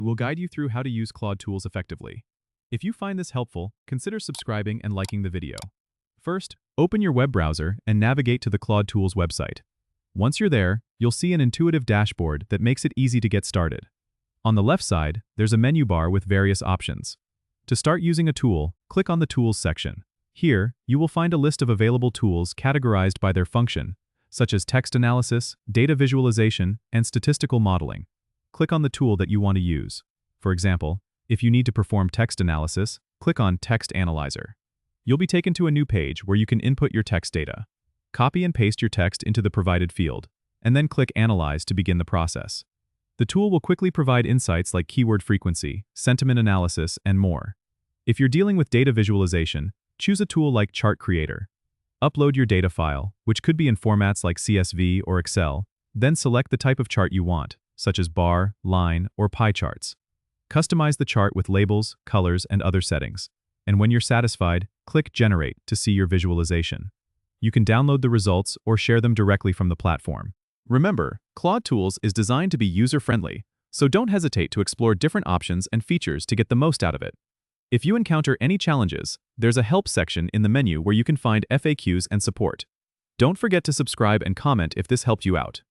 We'll guide you through how to use Claude Tools effectively. If you find this helpful, consider subscribing and liking the video. First, open your web browser and navigate to the Claude Tools website. Once you're there, you'll see an intuitive dashboard that makes it easy to get started. On the left side, there's a menu bar with various options. To start using a tool, click on the Tools section. Here, you will find a list of available tools categorized by their function, such as text analysis, data visualization, and statistical modeling. Click on the tool that you want to use. For example, if you need to perform text analysis, click on Text Analyzer. You'll be taken to a new page where you can input your text data. Copy and paste your text into the provided field, and then click Analyze to begin the process. The tool will quickly provide insights like keyword frequency, sentiment analysis, and more. If you're dealing with data visualization, choose a tool like Chart Creator. Upload your data file, which could be in formats like CSV or Excel, then select the type of chart you want, such as bar, line, or pie charts. Customize the chart with labels, colors, and other settings. And when you're satisfied, click Generate to see your visualization. You can download the results or share them directly from the platform. Remember, Claude Tools is designed to be user-friendly, so don't hesitate to explore different options and features to get the most out of it. If you encounter any challenges, there's a Help section in the menu where you can find FAQs and support. Don't forget to subscribe and comment if this helped you out.